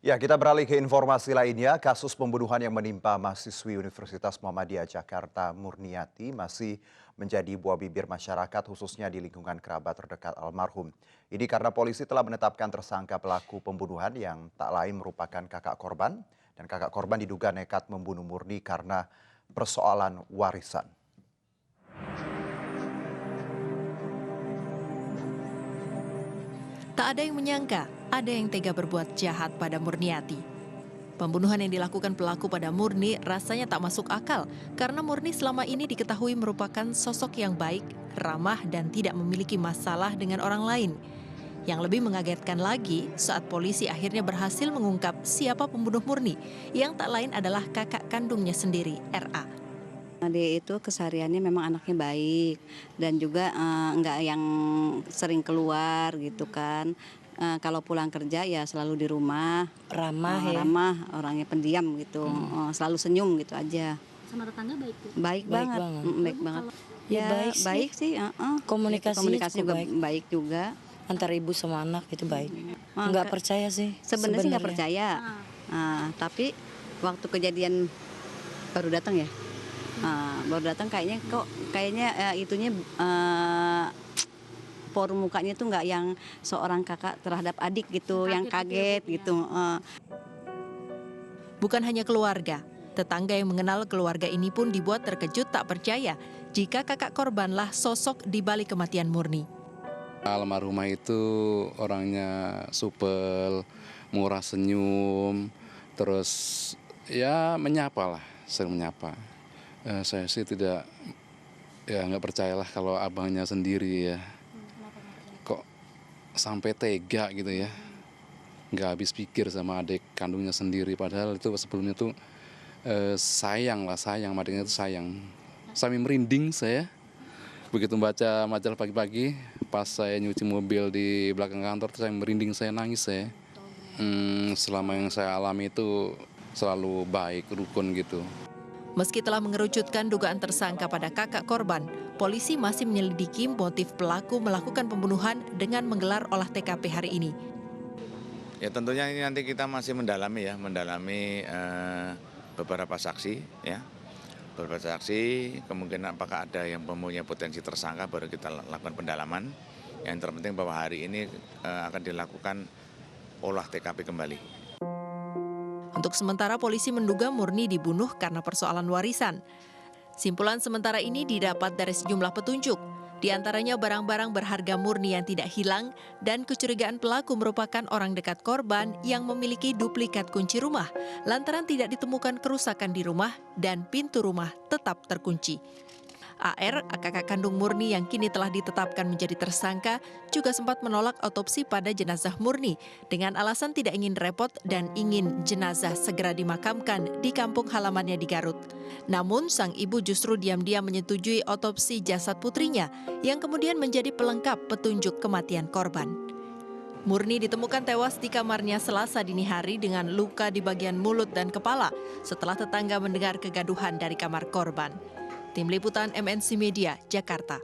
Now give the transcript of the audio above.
Ya, kita beralih ke informasi lainnya. Kasus pembunuhan yang menimpa mahasiswi Universitas Muhammadiyah Jakarta Murniati masih menjadi buah bibir masyarakat khususnya di lingkungan kerabat terdekat almarhum. Ini karena polisi telah menetapkan tersangka pelaku pembunuhan yang tak lain merupakan kakak korban dan kakak korban diduga nekat membunuh Murni karena persoalan warisan. Tak ada yang menyangka, ada yang tega berbuat jahat pada Murniati. Pembunuhan yang dilakukan pelaku pada Murni rasanya tak masuk akal karena Murni selama ini diketahui merupakan sosok yang baik, ramah, dan tidak memiliki masalah dengan orang lain. Yang lebih mengagetkan lagi saat polisi akhirnya berhasil mengungkap siapa pembunuh Murni, yang tak lain adalah kakak kandungnya sendiri, RA. Dia itu kesehariannya memang anaknya baik dan juga nggak yang sering keluar gitu kan. Kalau pulang kerja ya selalu di rumah, Ramah ya? ramah, orangnya pendiam gitu, selalu senyum gitu aja. Sama tetangga baik tuh? Baik Baik banget, banget. baik banget. Ya, baik sih. baik sih, Komunikasinya komunikasi cukup juga baik. baik juga. Antara ibu sama anak itu baik. Ah, Nggak percaya sih. Sebenarnya sih nggak percaya, tapi waktu kejadian baru datang ya. Baru datang kayaknya itunya forum mukanya tuh nggak yang seorang kakak terhadap adik gitu, yang kaget gitu. Bukan hanya keluarga, tetangga yang mengenal keluarga ini pun dibuat terkejut tak percaya jika kakak korbanlah sosok di balik kematian Murni. Almarhumah itu orangnya supel, murah senyum, terus ya menyapa lah, sering menyapa. Saya sih nggak percayalah kalau abangnya sendiri ya. Kok sampai tega gitu ya, nggak habis pikir sama adik kandungnya sendiri. Padahal itu sebelumnya tuh sayang sama adiknya itu sayang. Sampai merinding saya. Begitu baca majalah pagi-pagi, pas saya nyuci mobil di belakang kantor, saya merinding, saya nangis saya. Selama yang saya alami itu selalu baik, rukun gitu. Meski telah mengerucutkan dugaan tersangka pada kakak korban, polisi masih menyelidiki motif pelaku melakukan pembunuhan dengan menggelar olah TKP hari ini. Ya tentunya ini nanti kita masih mendalami beberapa saksi ya. Beberapa saksi, kemungkinan apakah ada yang mempunyai potensi tersangka baru kita lakukan pendalaman. Yang terpenting bahwa hari ini akan dilakukan olah TKP kembali. Untuk sementara polisi menduga Murni dibunuh karena persoalan warisan. Simpulan sementara ini didapat dari sejumlah petunjuk, di antaranya barang-barang berharga Murni yang tidak hilang dan kecurigaan pelaku merupakan orang dekat korban yang memiliki duplikat kunci rumah lantaran tidak ditemukan kerusakan di rumah dan pintu rumah tetap terkunci. AR, kakak kandung Murni yang kini telah ditetapkan menjadi tersangka, juga sempat menolak otopsi pada jenazah Murni dengan alasan tidak ingin repot dan ingin jenazah segera dimakamkan di kampung halamannya di Garut. Namun, sang ibu justru diam-diam menyetujui otopsi jasad putrinya yang kemudian menjadi pelengkap petunjuk kematian korban. Murni ditemukan tewas di kamarnya Selasa dini hari dengan luka di bagian mulut dan kepala setelah tetangga mendengar kegaduhan dari kamar korban. Tim Liputan MNC Media, Jakarta.